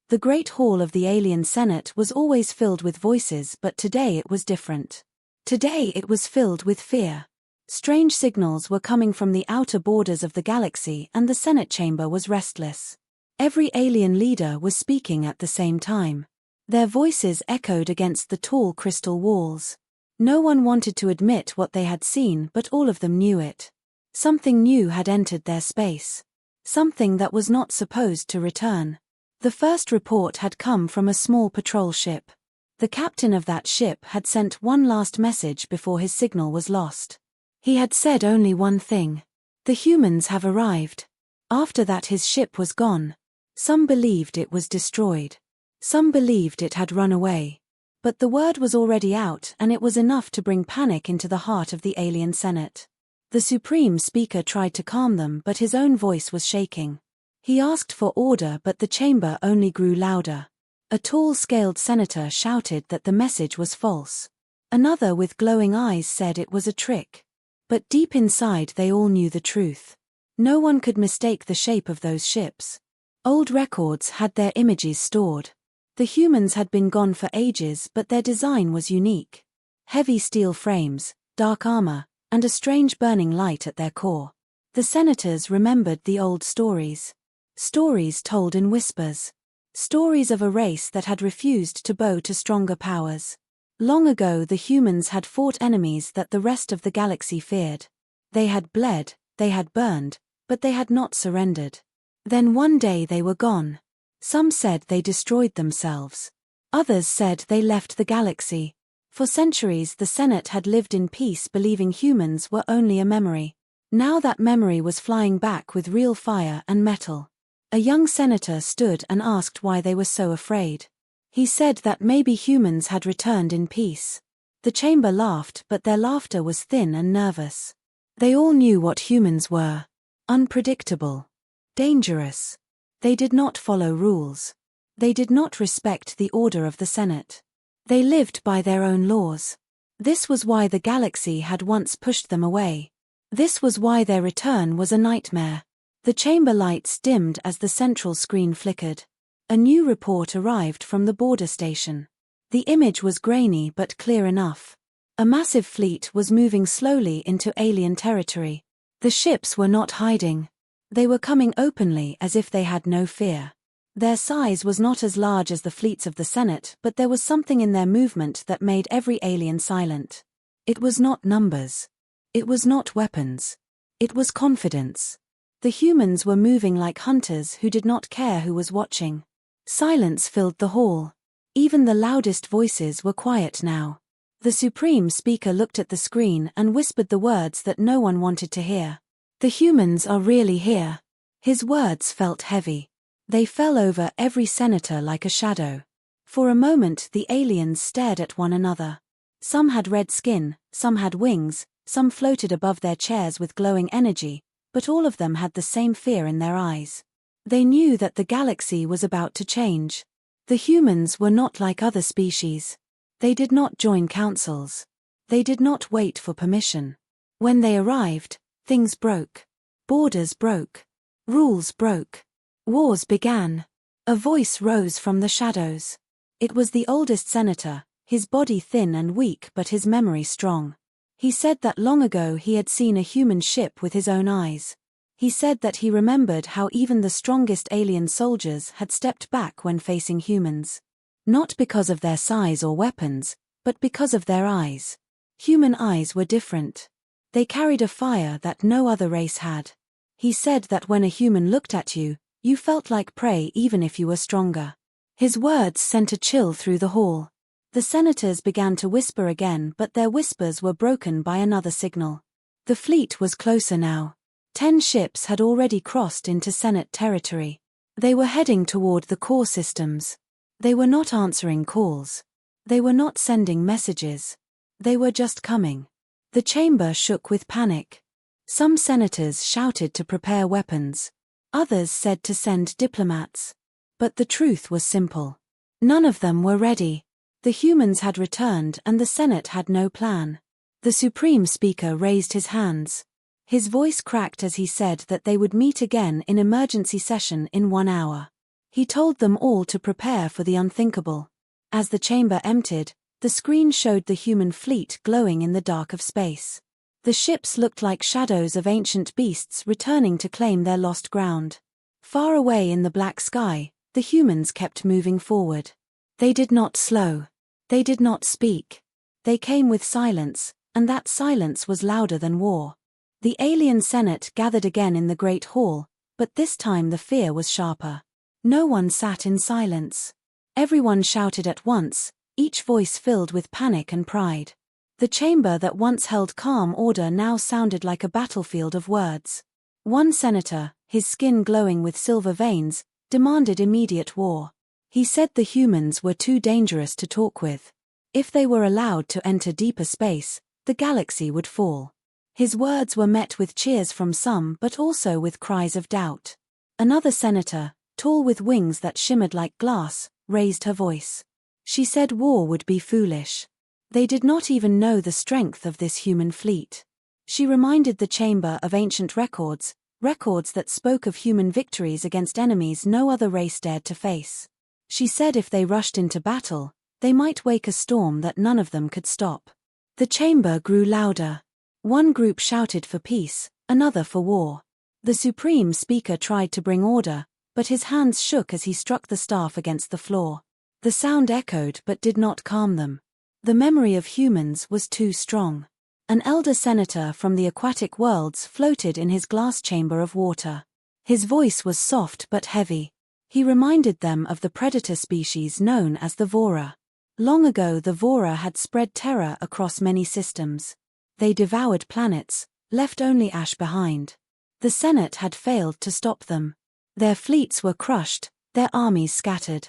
The Great Hall of the Alien Senate was always filled with voices, but today it was different. Today it was filled with fear. Strange signals were coming from the outer borders of the galaxy, and the Senate chamber was restless. Every alien leader was speaking at the same time. Their voices echoed against the tall crystal walls. No one wanted to admit what they had seen, but all of them knew it. Something new had entered their space. Something that was not supposed to return. The first report had come from a small patrol ship. The captain of that ship had sent one last message before his signal was lost. He had said only one thing. The humans have arrived. After that his ship was gone. Some believed it was destroyed. Some believed it had run away. But the word was already out, and it was enough to bring panic into the heart of the Alien Senate. The Supreme Speaker tried to calm them, but his own voice was shaking. He asked for order, but the chamber only grew louder. A tall, scaled senator shouted that the message was false. Another with glowing eyes said it was a trick. But deep inside they all knew the truth. No one could mistake the shape of those ships. Old records had their images stored. The humans had been gone for ages, but their design was unique. Heavy steel frames, dark armor, and a strange burning light at their core. The senators remembered the old stories. Stories told in whispers. Stories of a race that had refused to bow to stronger powers. Long ago the humans had fought enemies that the rest of the galaxy feared. They had bled, they had burned, but they had not surrendered. Then one day they were gone. Some said they destroyed themselves. Others said they left the galaxy. For centuries the Senate had lived in peace, believing humans were only a memory. Now that memory was flying back with real fire and metal. A young senator stood and asked why they were so afraid. He said that maybe humans had returned in peace. The chamber laughed, but their laughter was thin and nervous. They all knew what humans were. Unpredictable. Dangerous. They did not follow rules. They did not respect the order of the Senate. They lived by their own laws. This was why the galaxy had once pushed them away. This was why their return was a nightmare. The chamber lights dimmed as the central screen flickered. A new report arrived from the border station. The image was grainy but clear enough. A massive fleet was moving slowly into alien territory. The ships were not hiding. They were coming openly as if they had no fear. Their size was not as large as the fleets of the Senate, but there was something in their movement that made every alien silent. It was not numbers. It was not weapons. It was confidence. The humans were moving like hunters who did not care who was watching. Silence filled the hall. Even the loudest voices were quiet now. The Supreme Speaker looked at the screen and whispered the words that no one wanted to hear. The humans are really here. His words felt heavy. They fell over every senator like a shadow. For a moment the aliens stared at one another. Some had red skin, some had wings, some floated above their chairs with glowing energy, but all of them had the same fear in their eyes. They knew that the galaxy was about to change. The humans were not like other species. They did not join councils. They did not wait for permission. When they arrived, things broke. Borders broke. Rules broke. Wars began. A voice rose from the shadows. It was the oldest senator, his body thin and weak but his memory strong. He said that long ago he had seen a human ship with his own eyes. He said that he remembered how even the strongest alien soldiers had stepped back when facing humans. Not because of their size or weapons, but because of their eyes. Human eyes were different. They carried a fire that no other race had. He said that when a human looked at you, you felt like prey even if you were stronger. His words sent a chill through the hall. The senators began to whisper again, but their whispers were broken by another signal. The fleet was closer now. 10 ships had already crossed into Senate territory. They were heading toward the core systems. They were not answering calls. They were not sending messages. They were just coming. The chamber shook with panic. Some senators shouted to prepare weapons. Others said to send diplomats. But the truth was simple. None of them were ready. The humans had returned and the Senate had no plan. The Supreme Speaker raised his hands. His voice cracked as he said that they would meet again in emergency session in 1 hour. He told them all to prepare for the unthinkable. As the chamber emptied, the screen showed the human fleet glowing in the dark of space. The ships looked like shadows of ancient beasts returning to claim their lost ground. Far away in the black sky, the humans kept moving forward. They did not slow. They did not speak. They came with silence, and that silence was louder than war. The alien Senate gathered again in the great hall, but this time the fear was sharper. No one sat in silence. Everyone shouted at once, each voice filled with panic and pride. The chamber that once held calm order now sounded like a battlefield of words. One senator, his skin glowing with silver veins, demanded immediate war. He said the humans were too dangerous to talk with. If they were allowed to enter deeper space, the galaxy would fall. His words were met with cheers from some but also with cries of doubt. Another senator, tall with wings that shimmered like glass, raised her voice. She said war would be foolish. They did not even know the strength of this human fleet. She reminded the chamber of ancient records that spoke of human victories against enemies no other race dared to face. She said if they rushed into battle, they might wake a storm that none of them could stop. The chamber grew louder. One group shouted for peace, another for war. The supreme speaker tried to bring order, but his hands shook as he struck the staff against the floor. The sound echoed but did not calm them. The memory of humans was too strong. An elder senator from the aquatic worlds floated in his glass chamber of water. His voice was soft but heavy. He reminded them of the predator species known as the Vora. Long ago the Vora had spread terror across many systems. They devoured planets, left only ash behind. The Senate had failed to stop them. Their fleets were crushed, their armies scattered.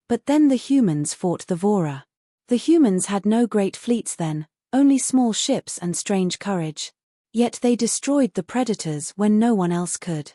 But then the humans fought the Vora. The humans had no great fleets then, only small ships and strange courage. Yet they destroyed the predators when no one else could.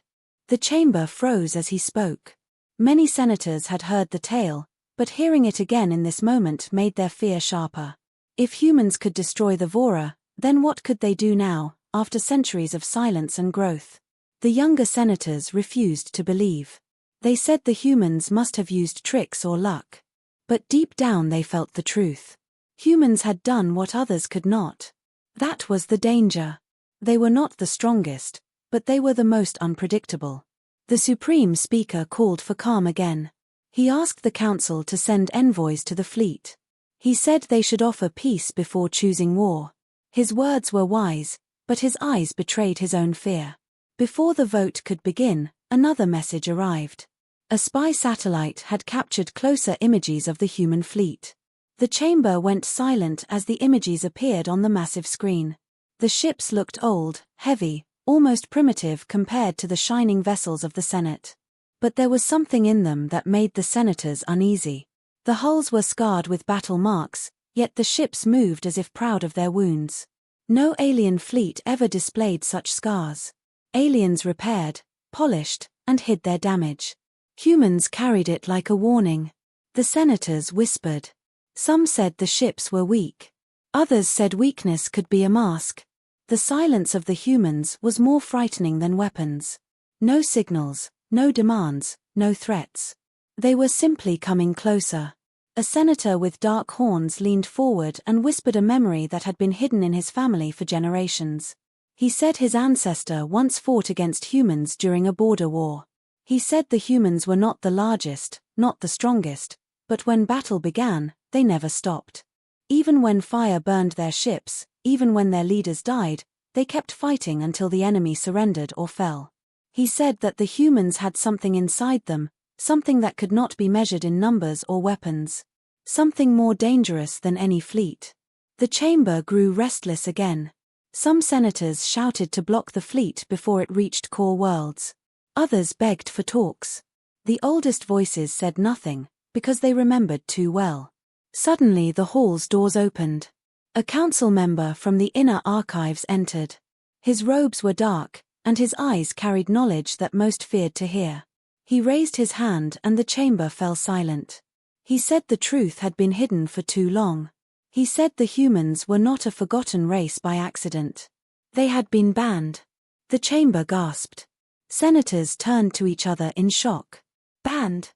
The chamber froze as he spoke. Many senators had heard the tale, but hearing it again in this moment made their fear sharper. If humans could destroy the Vora, then what could they do now, after centuries of silence and growth? The younger senators refused to believe. They said the humans must have used tricks or luck. But deep down they felt the truth. Humans had done what others could not. That was the danger. They were not the strongest, but they were the most unpredictable. The supreme speaker called for calm again. He asked the council to send envoys to the fleet. He said they should offer peace before choosing war. His words were wise, but his eyes betrayed his own fear. Before the vote could begin, another message arrived. A spy satellite had captured closer images of the human fleet. The chamber went silent as the images appeared on the massive screen. The ships looked old, heavy, almost primitive compared to the shining vessels of the Senate. But there was something in them that made the senators uneasy. The hulls were scarred with battle marks, yet the ships moved as if proud of their wounds. No alien fleet ever displayed such scars. Aliens repaired, polished, and hid their damage. Humans carried it like a warning. The senators whispered. Some said the ships were weak. Others said weakness could be a mask. The silence of the humans was more frightening than weapons. No signals, no demands, no threats. They were simply coming closer. A senator with dark horns leaned forward and whispered a memory that had been hidden in his family for generations. He said his ancestor once fought against humans during a border war. He said the humans were not the largest, not the strongest, but when battle began, they never stopped. Even when fire burned their ships, even when their leaders died, they kept fighting until the enemy surrendered or fell. He said that the humans had something inside them, something that could not be measured in numbers or weapons. Something more dangerous than any fleet. The chamber grew restless again. Some senators shouted to block the fleet before it reached core worlds. Others begged for talks. The oldest voices said nothing, because they remembered too well. Suddenly the hall's doors opened. A council member from the inner archives entered. His robes were dark, and his eyes carried knowledge that most feared to hear. He raised his hand and the chamber fell silent. He said the truth had been hidden for too long. He said the humans were not a forgotten race by accident. They had been banned. The chamber gasped. Senators turned to each other in shock. Banned?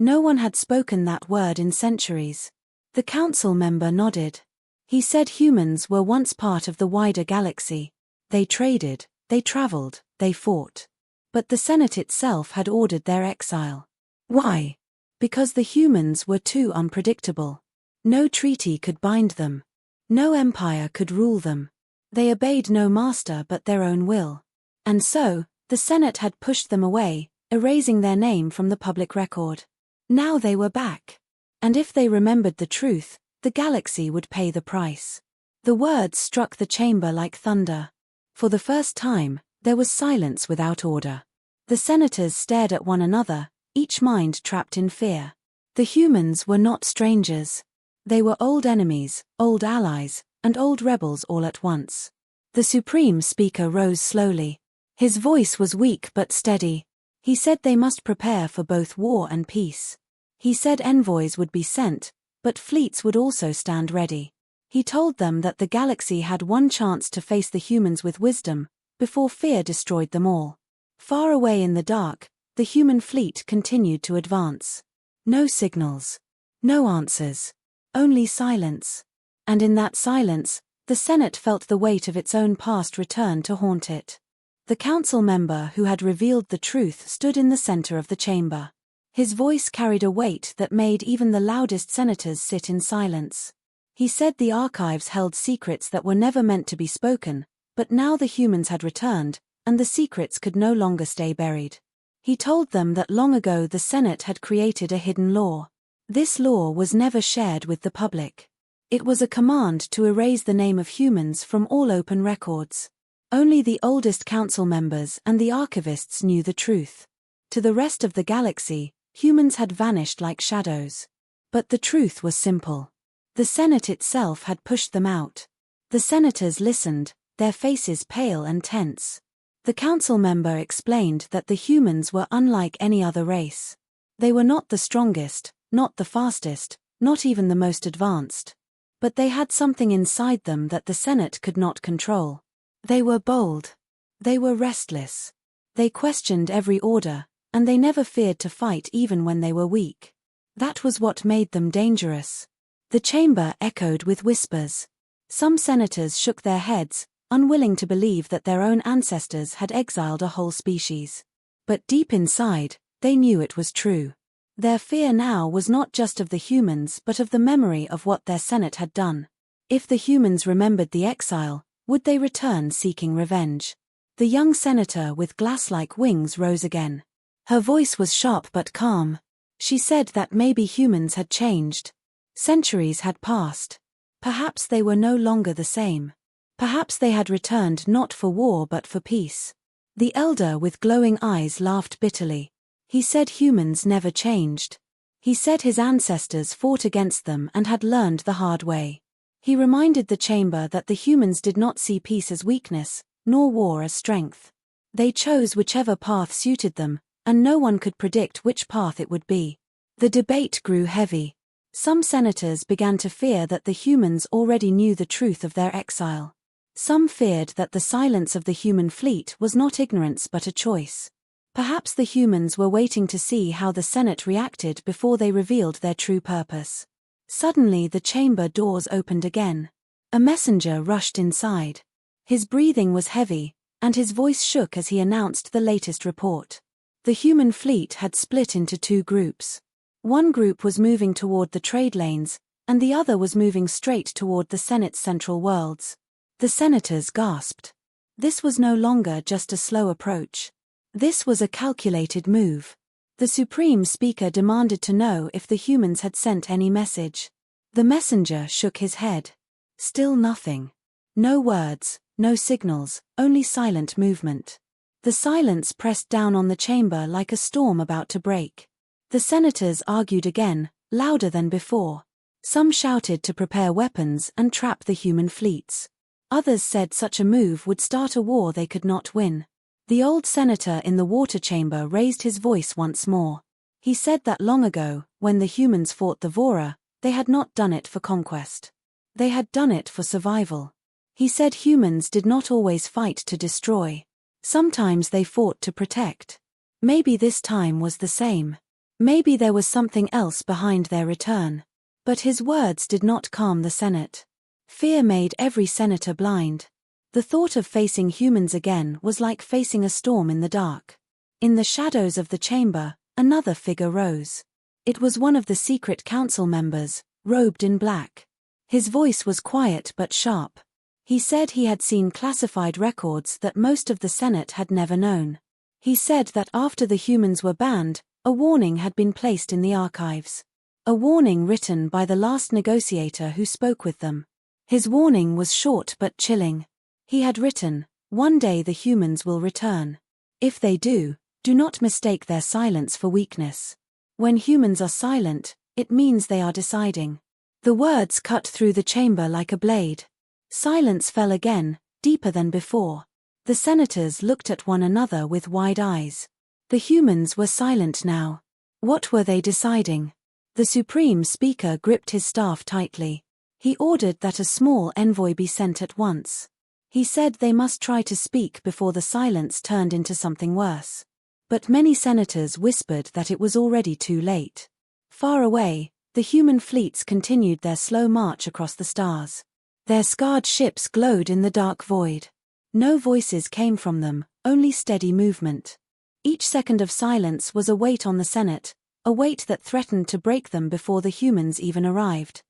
No one had spoken that word in centuries. The council member nodded. He said humans were once part of the wider galaxy. They traded, they traveled, they fought. But the Senate itself had ordered their exile. Why? Because the humans were too unpredictable. No treaty could bind them. No empire could rule them. They obeyed no master but their own will. And so, the Senate had pushed them away, erasing their name from the public record. Now they were back. And if they remembered the truth, the galaxy would pay the price. The words struck the chamber like thunder. For the first time, there was silence without order. The senators stared at one another, each mind trapped in fear. The humans were not strangers. They were old enemies, old allies, and old rebels all at once. The supreme speaker rose slowly. His voice was weak but steady. He said they must prepare for both war and peace. He said envoys would be sent, but fleets would also stand ready. He told them that the galaxy had one chance to face the humans with wisdom, before fear destroyed them all. Far away in the dark, the human fleet continued to advance. No signals. No answers. Only silence. And in that silence, the Senate felt the weight of its own past return to haunt it. The council member who had revealed the truth stood in the center of the chamber. His voice carried a weight that made even the loudest senators sit in silence. He said the archives held secrets that were never meant to be spoken, but now the humans had returned, and the secrets could no longer stay buried. He told them that long ago the Senate had created a hidden law. This law was never shared with the public. It was a command to erase the name of humans from all open records. Only the oldest council members and the archivists knew the truth. To the rest of the galaxy, humans had vanished like shadows. But the truth was simple. The Senate itself had pushed them out. The senators listened, their faces pale and tense. The council member explained that the humans were unlike any other race. They were not the strongest, not the fastest, not even the most advanced. But they had something inside them that the Senate could not control. They were bold. They were restless. They questioned every order, and they never feared to fight even when they were weak. That was what made them dangerous. The chamber echoed with whispers. Some senators shook their heads, unwilling to believe that their own ancestors had exiled a whole species. But deep inside, they knew it was true. Their fear now was not just of the humans but of the memory of what their Senate had done. If the humans remembered the exile, would they return seeking revenge? The young senator with glass-like wings rose again. Her voice was sharp but calm. She said that maybe humans had changed. Centuries had passed. Perhaps they were no longer the same. Perhaps they had returned not for war but for peace. The elder with glowing eyes laughed bitterly. He said humans never changed. He said his ancestors fought against them and had learned the hard way. He reminded the chamber that the humans did not see peace as weakness, nor war as strength. They chose whichever path suited them, and no one could predict which path it would be. The debate grew heavy. Some senators began to fear that the humans already knew the truth of their exile. Some feared that the silence of the human fleet was not ignorance but a choice. Perhaps the humans were waiting to see how the Senate reacted before they revealed their true purpose. Suddenly the chamber doors opened again. A messenger rushed inside. His breathing was heavy, and his voice shook as he announced the latest report. The human fleet had split into two groups. One group was moving toward the trade lanes, and the other was moving straight toward the Senate's central worlds. The senators gasped. This was no longer just a slow approach. This was a calculated move. The Supreme Speaker demanded to know if the humans had sent any message. The messenger shook his head. Still nothing. No words, no signals, only silent movement. The silence pressed down on the chamber like a storm about to break. The senators argued again, louder than before. Some shouted to prepare weapons and trap the human fleets. Others said such a move would start a war they could not win. The old senator in the water chamber raised his voice once more. He said that long ago, when the humans fought the Vora, they had not done it for conquest. They had done it for survival. He said humans did not always fight to destroy. Sometimes they fought to protect. Maybe this time was the same. Maybe there was something else behind their return. But his words did not calm the Senate. Fear made every senator blind. The thought of facing humans again was like facing a storm in the dark. In the shadows of the chamber, another figure rose. It was one of the secret council members, robed in black. His voice was quiet but sharp. He said he had seen classified records that most of the Senate had never known. He said that after the humans were banned, a warning had been placed in the archives. A warning written by the last negotiator who spoke with them. His warning was short but chilling. He had written, "One day the humans will return. If they do not mistake their silence for weakness. When humans are silent, it means they are deciding." The words cut through the chamber like a blade. Silence fell again, deeper than before. The senators looked at one another with wide eyes. The humans were silent now. What were they deciding? The Supreme Speaker gripped his staff tightly. He ordered that a small envoy be sent at once. He said they must try to speak before the silence turned into something worse. But many senators whispered that it was already too late. Far away, the human fleets continued their slow march across the stars. Their scarred ships glowed in the dark void. No voices came from them, only steady movement. Each second of silence was a weight on the Senate, a weight that threatened to break them before the humans even arrived.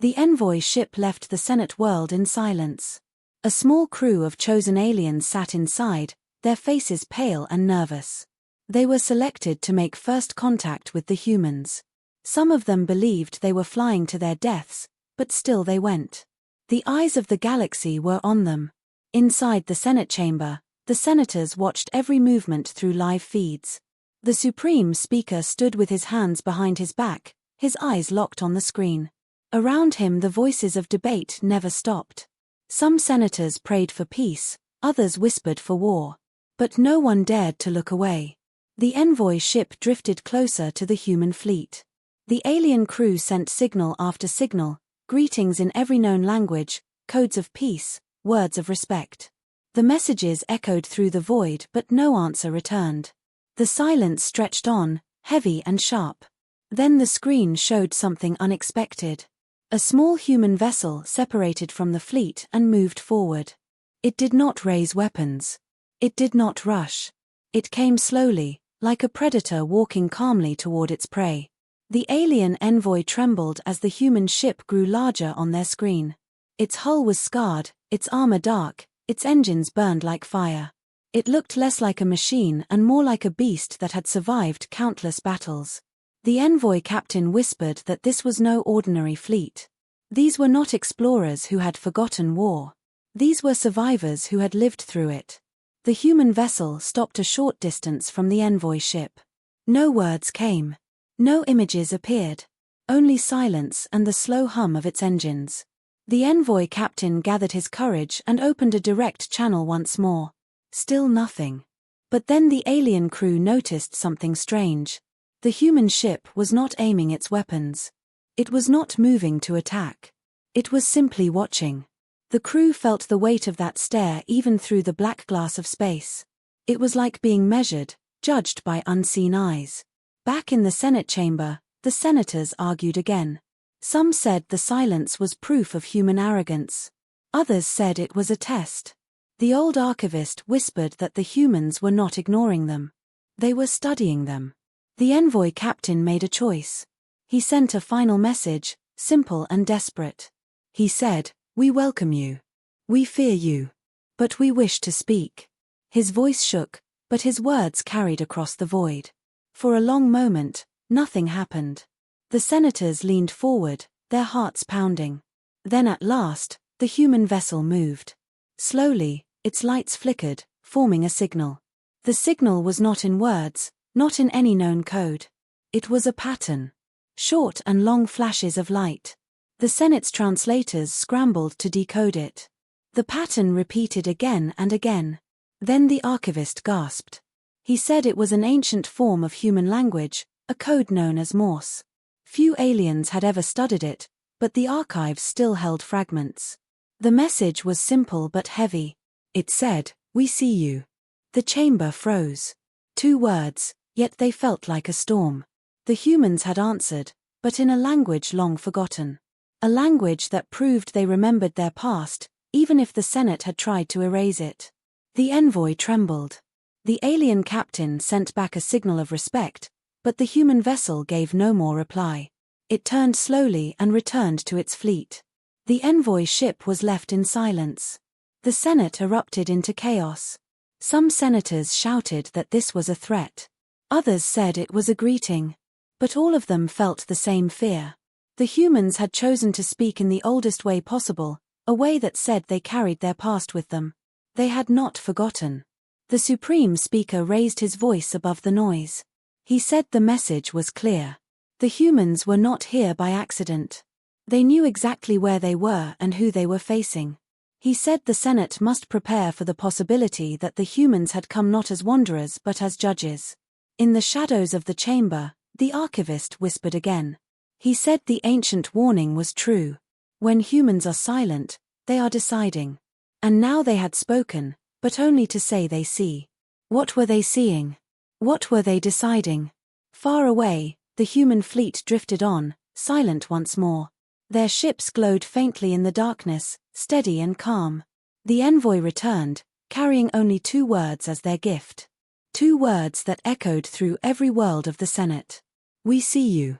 The envoy ship left the Senate world in silence. A small crew of chosen aliens sat inside, their faces pale and nervous. They were selected to make first contact with the humans. Some of them believed they were flying to their deaths, but still they went. The eyes of the galaxy were on them. Inside the Senate chamber, the senators watched every movement through live feeds. The Supreme Speaker stood with his hands behind his back, his eyes locked on the screen. Around him the voices of debate never stopped. Some senators prayed for peace, others whispered for war. But no one dared to look away. The envoy ship drifted closer to the human fleet. The alien crew sent signal after signal, greetings in every known language, codes of peace, words of respect. The messages echoed through the void but no answer returned. The silence stretched on, heavy and sharp. Then the screen showed something unexpected. A small human vessel separated from the fleet and moved forward. It did not raise weapons. It did not rush. It came slowly, like a predator walking calmly toward its prey. The alien envoy trembled as the human ship grew larger on their screen. Its hull was scarred, its armor dark, its engines burned like fire. It looked less like a machine and more like a beast that had survived countless battles. The envoy captain whispered that this was no ordinary fleet. These were not explorers who had forgotten war. These were survivors who had lived through it. The human vessel stopped a short distance from the envoy ship. No words came. No images appeared. Only silence and the slow hum of its engines. The envoy captain gathered his courage and opened a direct channel once more. Still nothing. But then the alien crew noticed something strange. The human ship was not aiming its weapons. It was not moving to attack. It was simply watching. The crew felt the weight of that stare even through the black glass of space. It was like being measured, judged by unseen eyes. Back in the Senate chamber, the senators argued again. Some said the silence was proof of human arrogance. Others said it was a test. The old archivist whispered that the humans were not ignoring them. They were studying them. The envoy captain made a choice. He sent a final message, simple and desperate. He said, "We welcome you. We fear you. But we wish to speak." His voice shook, but his words carried across the void. For a long moment, nothing happened. The senators leaned forward, their hearts pounding. Then at last, the human vessel moved. Slowly, its lights flickered, forming a signal. The signal was not in words, not in any known code. It was a pattern. Short and long flashes of light. The Senate's translators scrambled to decode it. The pattern repeated again and again. Then the archivist gasped. He said it was an ancient form of human language, a code known as Morse. Few aliens had ever studied it, but the archives still held fragments. The message was simple but heavy. It said, "We see you." The chamber froze. 2 words, yet they felt like a storm. The humans had answered, but in a language long forgotten. A language that proved they remembered their past, even if the Senate had tried to erase it. The envoy trembled. The alien captain sent back a signal of respect, but the human vessel gave no more reply. It turned slowly and returned to its fleet. The envoy ship was left in silence. The Senate erupted into chaos. Some senators shouted that this was a threat. Others said it was a greeting. But all of them felt the same fear. The humans had chosen to speak in the oldest way possible, a way that said they carried their past with them. They had not forgotten. The Supreme Speaker raised his voice above the noise. He said the message was clear. The humans were not here by accident. They knew exactly where they were and who they were facing. He said the Senate must prepare for the possibility that the humans had come not as wanderers but as judges. In the shadows of the chamber, the archivist whispered again. He said the ancient warning was true. When humans are silent, they are deciding. And now they had spoken, but only to say they see. What were they seeing? What were they deciding? Far away, the human fleet drifted on, silent once more. Their ships glowed faintly in the darkness, steady and calm. The envoy returned, carrying only 2 words as their gift. 2 words that echoed through every world of the Senate. We see you.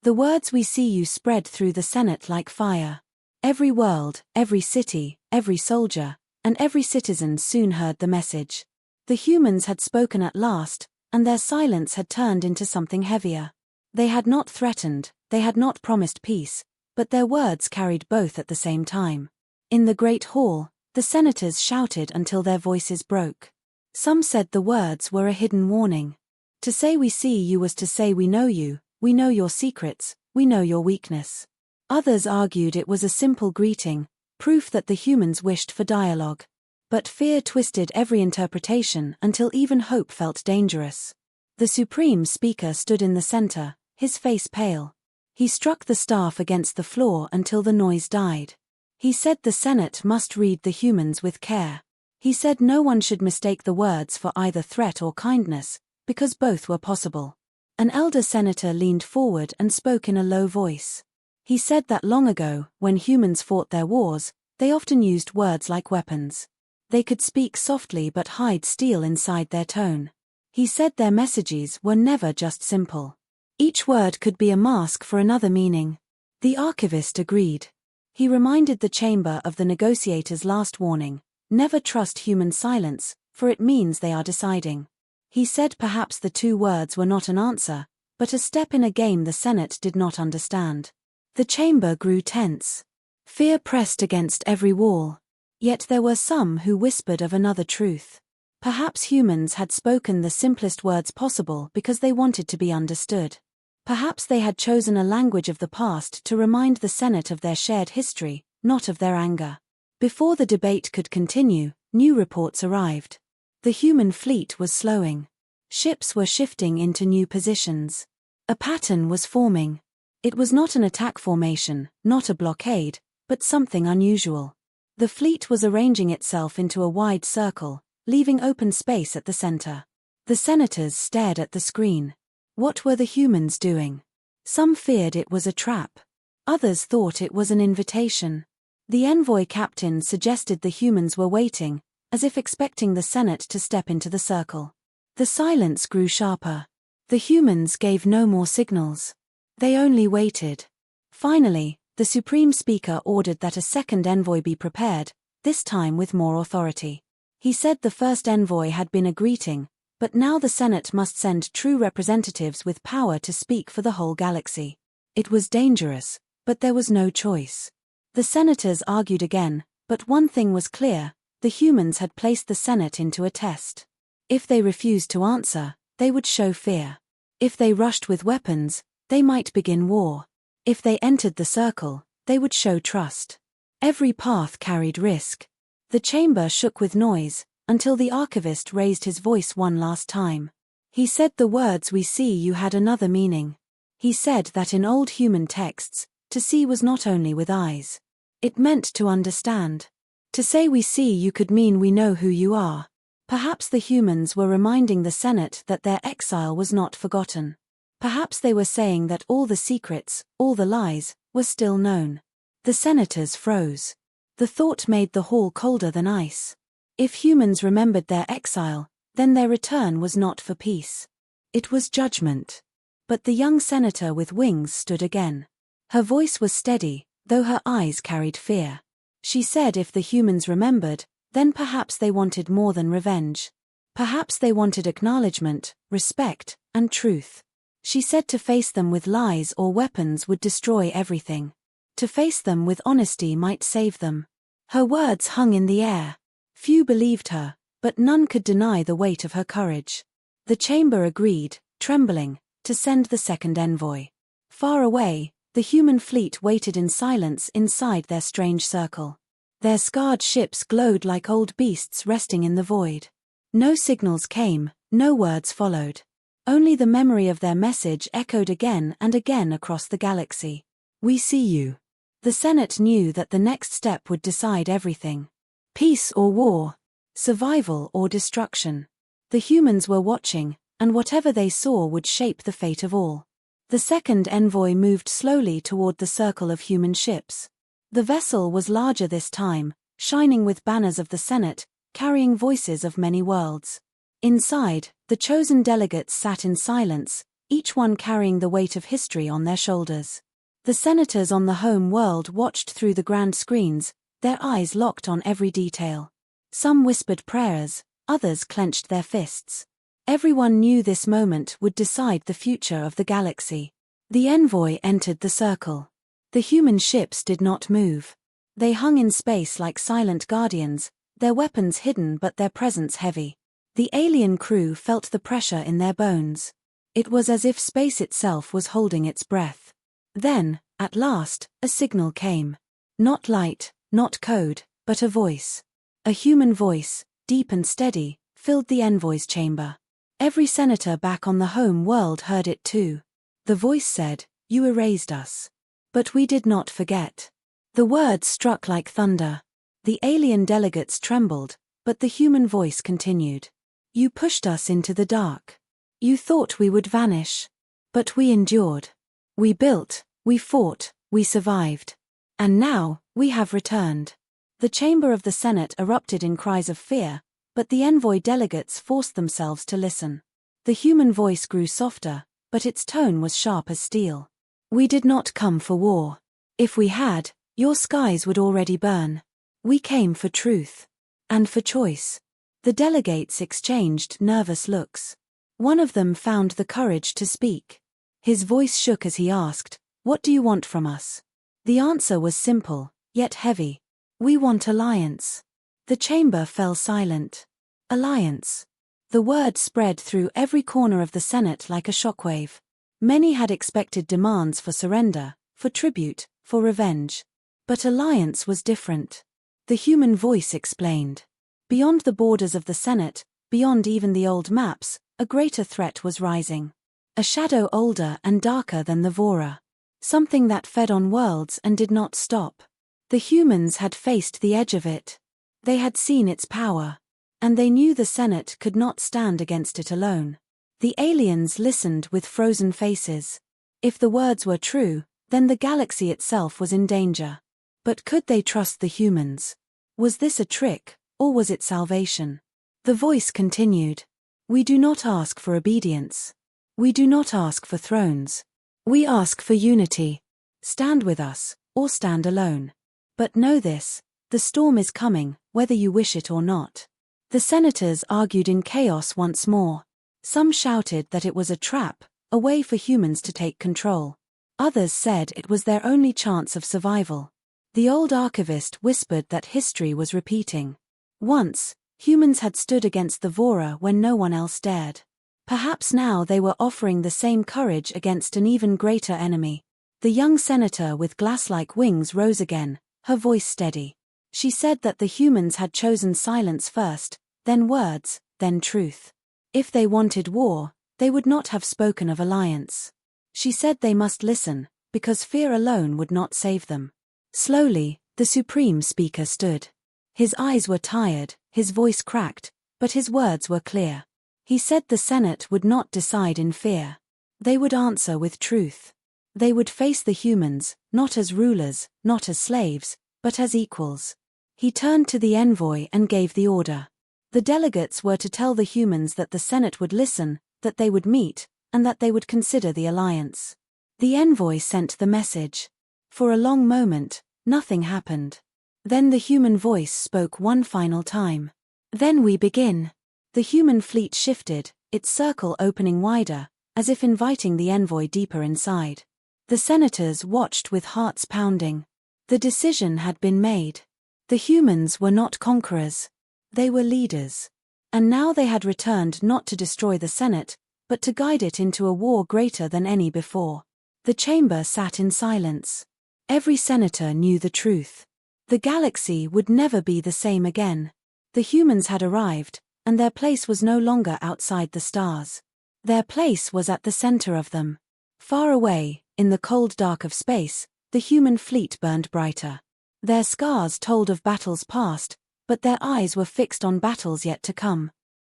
The words we see you spread through the Senate like fire. Every world, every city, every soldier, and every citizen soon heard the message. The humans had spoken at last, and their silence had turned into something heavier. They had not threatened, they had not promised peace, but their words carried both at the same time. In the great hall, the senators shouted until their voices broke. Some said the words were a hidden warning. To say we see you was to say we know you, we know your secrets, we know your weakness. Others argued it was a simple greeting, proof that the humans wished for dialogue. But fear twisted every interpretation until even hope felt dangerous. The Supreme Speaker stood in the center, his face pale. He struck the staff against the floor until the noise died. He said the Senate must read the humans with care. He said no one should mistake the words for either threat or kindness, because both were possible. An elder senator leaned forward and spoke in a low voice. He said that long ago, when humans fought their wars, they often used words like weapons. They could speak softly but hide steel inside their tone. He said their messages were never just simple. Each word could be a mask for another meaning. The archivist agreed. He reminded the chamber of the negotiator's last warning: never trust human silence, for it means they are deciding. He said perhaps the 2 words were not an answer, but a step in a game the Senate did not understand. The chamber grew tense. Fear pressed against every wall. Yet there were some who whispered of another truth. Perhaps humans had spoken the simplest words possible because they wanted to be understood. Perhaps they had chosen a language of the past to remind the Senate of their shared history, not of their anger. Before the debate could continue, new reports arrived. The human fleet was slowing. Ships were shifting into new positions. A pattern was forming. It was not an attack formation, not a blockade, but something unusual. The fleet was arranging itself into a wide circle, leaving open space at the center. The senators stared at the screen. What were the humans doing? Some feared it was a trap. Others thought it was an invitation. The envoy captain suggested the humans were waiting, as if expecting the Senate to step into the circle. The silence grew sharper. The humans gave no more signals. They only waited. Finally, the Supreme Speaker ordered that a second envoy be prepared, this time with more authority. He said the first envoy had been a greeting, but now the Senate must send true representatives with power to speak for the whole galaxy. It was dangerous, but there was no choice. The senators argued again, but one thing was clear: the humans had placed the Senate into a test. If they refused to answer, they would show fear. If they rushed with weapons, they might begin war. If they entered the circle, they would show trust. Every path carried risk. The chamber shook with noise, until the archivist raised his voice one last time. He said the words "we see you" had another meaning. He said that in old human texts, to see was not only with eyes. It meant to understand. To say "we see you" could mean we know who you are. Perhaps the humans were reminding the Senate that their exile was not forgotten. Perhaps they were saying that all the secrets, all the lies, were still known. The senators froze. The thought made the hall colder than ice. If humans remembered their exile, then their return was not for peace. It was judgment. But the young senator with wings stood again. Her voice was steady, though her eyes carried fear. She said if the humans remembered, then perhaps they wanted more than revenge. Perhaps they wanted acknowledgement, respect, and truth. She said to face them with lies or weapons would destroy everything. To face them with honesty might save them. Her words hung in the air. Few believed her, but none could deny the weight of her courage. The chamber agreed, trembling, to send the second envoy. Far away, the human fleet waited in silence inside their strange circle. Their scarred ships glowed like old beasts resting in the void. No signals came, no words followed. Only the memory of their message echoed again and again across the galaxy. We see you. The Senate knew that the next step would decide everything. Peace or war, survival or destruction. The humans were watching, and whatever they saw would shape the fate of all. The second envoy moved slowly toward the circle of human ships. The vessel was larger this time, shining with banners of the Senate, carrying voices of many worlds. Inside, the chosen delegates sat in silence, each one carrying the weight of history on their shoulders. The senators on the home world watched through the grand screens, their eyes locked on every detail. Some whispered prayers, others clenched their fists. Everyone knew this moment would decide the future of the galaxy. The envoy entered the circle. The human ships did not move. They hung in space like silent guardians, their weapons hidden but their presence heavy. The alien crew felt the pressure in their bones. It was as if space itself was holding its breath. Then, at last, a signal came. Not light, not code, but a voice. A human voice, deep and steady, filled the envoy's chamber. Every senator back on the home world heard it too. The voice said, "You erased us. But we did not forget." The words struck like thunder. The alien delegates trembled, but the human voice continued. "You pushed us into the dark. You thought we would vanish. But we endured. We built, we fought, we survived. And now, we have returned." The chamber of the Senate erupted in cries of fear, but the envoy delegates forced themselves to listen. The human voice grew softer, but its tone was sharp as steel. "We did not come for war. If we had, your skies would already burn. We came for truth. And for choice." The delegates exchanged nervous looks. One of them found the courage to speak. His voice shook as he asked, "What do you want from us?" The answer was simple, yet heavy. "We want alliance." The chamber fell silent. Alliance. The word spread through every corner of the Senate like a shockwave. Many had expected demands for surrender, for tribute, for revenge. But alliance was different. The human voice explained. Beyond the borders of the Senate, beyond even the old maps, a greater threat was rising. A shadow older and darker than the Vora. Something that fed on worlds and did not stop. The humans had faced the edge of it. They had seen its power. And they knew the Senate could not stand against it alone. The aliens listened with frozen faces. If the words were true, then the galaxy itself was in danger. But could they trust the humans? Was this a trick, or was it salvation? The voice continued. "We do not ask for obedience. We do not ask for thrones. We ask for unity. Stand with us, or stand alone. But know this, the storm is coming, whether you wish it or not." The senators argued in chaos once more. Some shouted that it was a trap, a way for humans to take control. Others said it was their only chance of survival. The old archivist whispered that history was repeating. Once, humans had stood against the Vora when no one else dared. Perhaps now they were offering the same courage against an even greater enemy. The young senator with glass-like wings rose again, her voice steady. She said that the humans had chosen silence first, then words, then truth. If they wanted war, they would not have spoken of alliance. She said they must listen, because fear alone would not save them. Slowly, the supreme speaker stood. His eyes were tired, his voice cracked, but his words were clear. He said the Senate would not decide in fear. They would answer with truth. They would face the humans, not as rulers, not as slaves, but as equals. He turned to the envoy and gave the order. The delegates were to tell the humans that the Senate would listen, that they would meet, and that they would consider the alliance. The envoy sent the message. For a long moment, nothing happened. Then the human voice spoke one final time. "Then we begin." The human fleet shifted, its circle opening wider, as if inviting the envoy deeper inside. The senators watched with hearts pounding. The decision had been made. The humans were not conquerors. They were leaders. And now they had returned not to destroy the Senate, but to guide it into a war greater than any before. The chamber sat in silence. Every senator knew the truth. The galaxy would never be the same again. The humans had arrived, and their place was no longer outside the stars. Their place was at the center of them. Far away, in the cold dark of space, the human fleet burned brighter. Their scars told of battles past, but their eyes were fixed on battles yet to come.